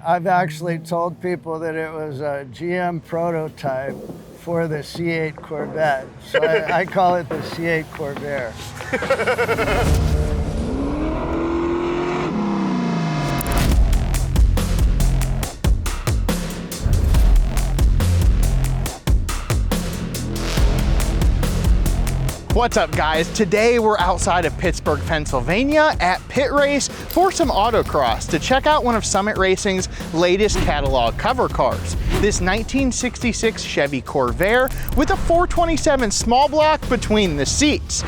I've actually told people that it was a GM prototype for the C8 Corvette. So I call it the C8 Corvair. What's up, guys? Today we're outside of Pittsburgh, Pennsylvania at Pit Race for some autocross to check out one of Summit Racing's latest catalog cover cars, this 1966 Chevy Corvair with a 427 small block between the seats.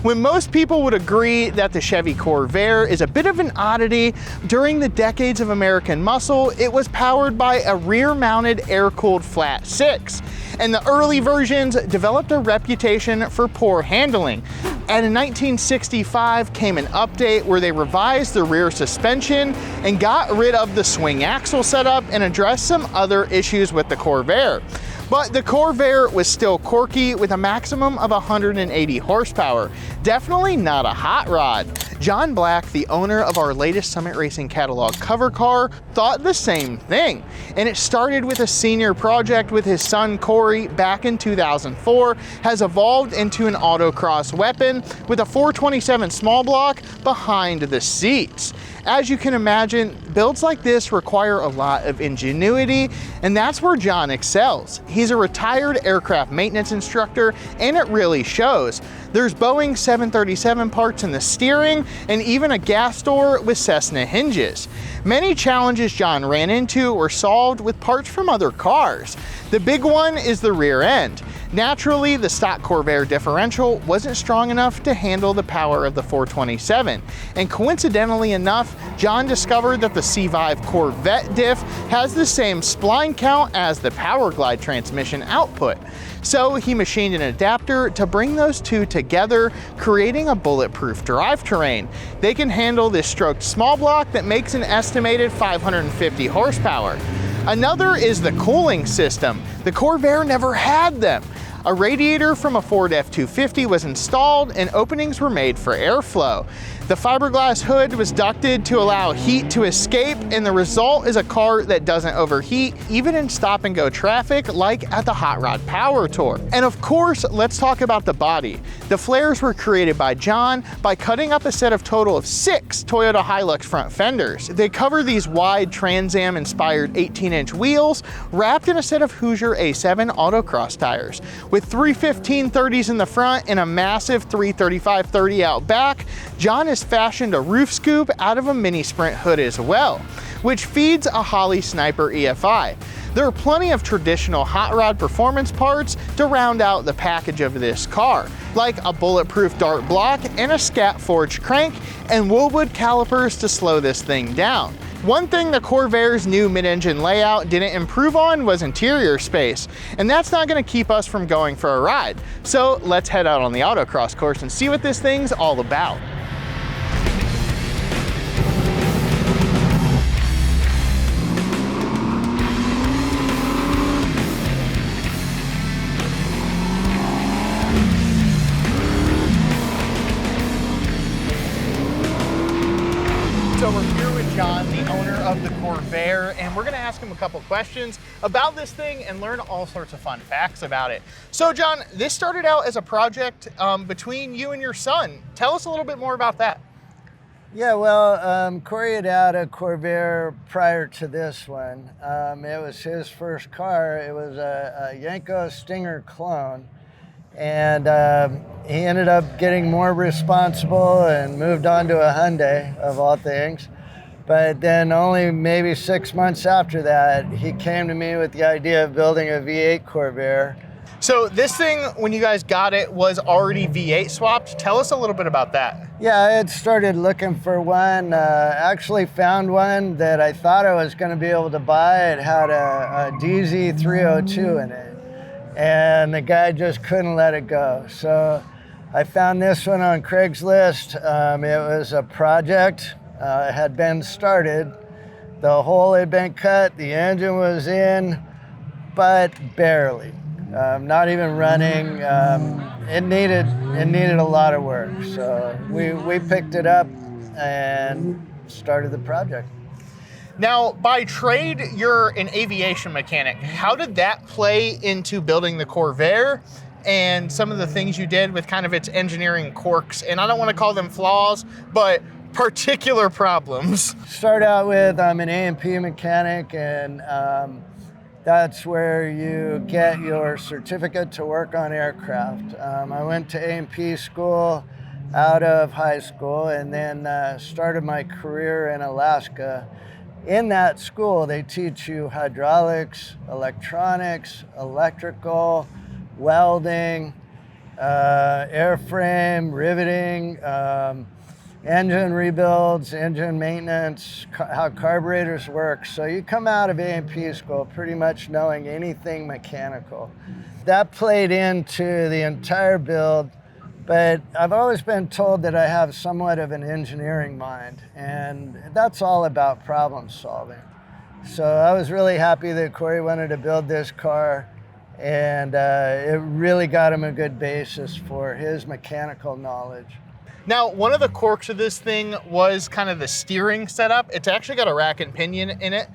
When most people would agree that the Chevy Corvair is a bit of an oddity, during the decades of American muscle, it was powered by a rear-mounted air-cooled flat six. And the early versions developed a reputation for poor handling. And in 1965 came an update where they revised the rear suspension and got rid of the swing axle setup and addressed some other issues with the Corvair. But the Corvair was still quirky with a maximum of 180 horsepower. Definitely not a hot rod. John Black, the owner of our latest Summit Racing catalog cover car, thought the same thing. And it started with a senior project with his son Cory back in 2004, has evolved into an autocross weapon with a 427 small block behind the seats. As you can imagine, builds like this require a lot of ingenuity, and that's where John excels. He's a retired aircraft maintenance instructor, and it really shows. There's Boeing 737 parts in the steering, and even a gas door with Cessna hinges. Many challenges John ran into were solved with parts from other cars. The big one is the rear end. Naturally, the stock Corvair differential wasn't strong enough to handle the power of the 427. And coincidentally enough, John discovered that the C5 Corvette diff has the same spline count as the Power Glide transmission output. So he machined an adapter to bring those two together, creating a bulletproof drivetrain. They can handle this stroked small block that makes an estimated 550 horsepower. Another is the cooling system. The Corvair never had them. A radiator from a Ford F-250 was installed and openings were made for airflow. The fiberglass hood was ducted to allow heat to escape, and the result is a car that doesn't overheat even in stop and go traffic like at the Hot Rod Power Tour. And of course, let's talk about the body. The flares were created by John by cutting up a set of total of 6 Toyota Hilux front fenders. They cover these wide Trans Am inspired 18-inch wheels wrapped in a set of Hoosier A7 autocross tires. With 3 1530s in the front and a massive 335/30 out back, John has fashioned a roof scoop out of a mini Sprint hood as well, which feeds a Holley Sniper EFI. There are plenty of traditional hot rod performance parts to round out the package of this car, like a bulletproof dart block and a scat forged crank and Woolwood calipers to slow this thing down. One thing the Corvair's new mid-engine layout didn't improve on was interior space, and that's not going to keep us from going for a ride. So let's head out on the autocross course and see what this thing's all about. So we're here with John, the owner of the Corvair, and we're gonna ask him a couple questions about this thing and learn all sorts of fun facts about it. So John, this started out as a project between you and your son. Tell us a little bit more about that. Yeah, well, Cory had had a Corvair prior to this one. It was his first car. It was a Yenko Stinger clone. And he ended up getting more responsible and moved on to a Hyundai, of all things. But then only maybe 6 months after that, he came to me with the idea of building a V8 Corvair. So this thing, when you guys got it, was already V8 swapped. Tell us a little bit about that. Yeah, I had started looking for one. Actually found one that I thought I was going to be able to buy. It had a DZ302 in it. And the guy just couldn't let it go. So I found this one on Craigslist. It was a project, it had been started. The hole had been cut, the engine was in, but barely. Not even running. it needed a lot of work. So we picked it up and started the project. Now, by trade, you're an aviation mechanic. How did that play into building the Corvair and some of the things you did with kind of its engineering quirks? And I don't want to call them flaws, but particular problems. Start out with, I'm an A&P mechanic, and that's where you get your certificate to work on aircraft. I went to A&P school out of high school, and then started my career in Alaska. In that school, they teach you hydraulics, electronics, electrical, welding, airframe, riveting, engine rebuilds, engine maintenance, how carburetors work. So you come out of A&P school pretty much knowing anything mechanical. That played into the entire build. But I've always been told that I have somewhat of an engineering mind, and that's all about problem solving. So I was really happy that Cory wanted to build this car, and it really got him a good basis for his mechanical knowledge. Now, one of the quirks of this thing was kind of the steering setup. It's actually got a rack and pinion in it.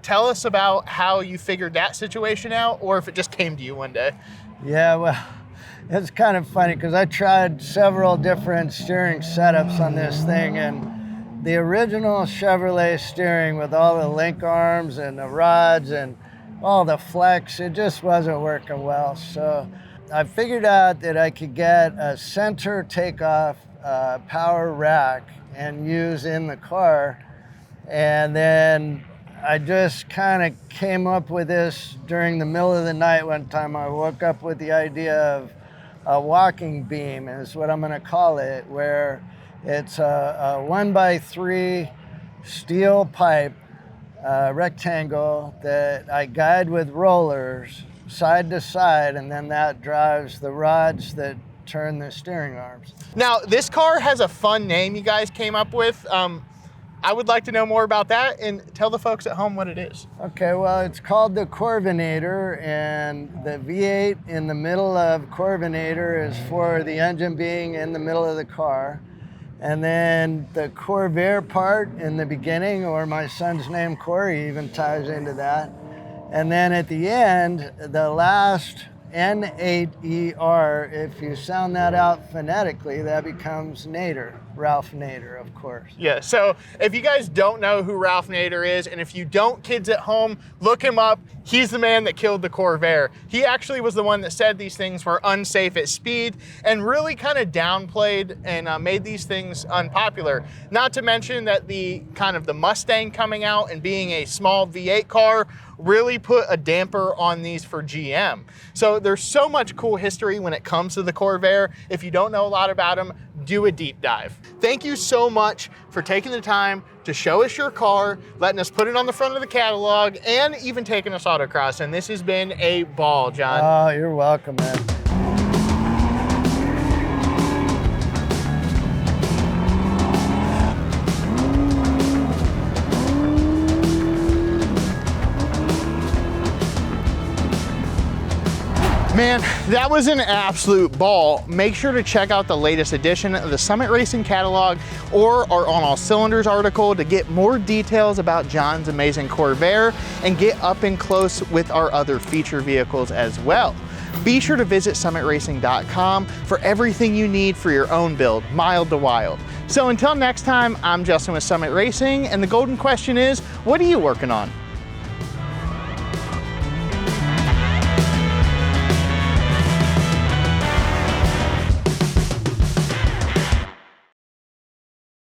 Tell us about how you figured that situation out, or if it just came to you one day. Yeah, well, it's kind of funny because I tried several different steering setups on this thing, and the original Chevrolet steering with all the link arms and the rods and all the flex, it just wasn't working well. So I figured out that I could get a center takeoff power rack and use in the car, and then I just kind of came up with this during the middle of the night one time. I woke up with the idea of a walking beam is what I'm going to call it, where it's a 1x3 steel pipe rectangle that I guide with rollers side to side, and then that drives the rods that turn the steering arms. Now, this car has a fun name you guys came up with. I would like to know more about that, and tell the folks at home what it is. Okay, well, it's called the Corvenator, and the V8 in the middle of Corvenator is for the engine being in the middle of the car. And then the Corvair part in the beginning, or my son's name Cory even ties into that. And then at the end, the last N8ER, if you sound that out phonetically, that becomes Nader, Ralph Nader, of course. Yeah, so if you guys don't know who Ralph Nader is, and if you don't, kids at home, look him up. He's the man that killed the Corvair. He actually was the one that said these things were unsafe at speed and really kind of downplayed and made these things unpopular. Not to mention that the Mustang coming out and being a small V8 car really put a damper on these for GM. So there's so much cool history when it comes to the Corvair. If you don't know a lot about them, do a deep dive. Thank you so much for taking the time to show us your car, letting us put it on the front of the catalog, and even taking us autocross. And this has been a ball, John. Oh, you're welcome, man. Man, that was an absolute ball. Make sure to check out the latest edition of the Summit Racing catalog or our On All Cylinders article to get more details about John's amazing Corvair and get up and close with our other feature vehicles as well. Be sure to visit summitracing.com for everything you need for your own build, mild to wild. So until next time, I'm Justin with Summit Racing, and the golden question is, what are you working on?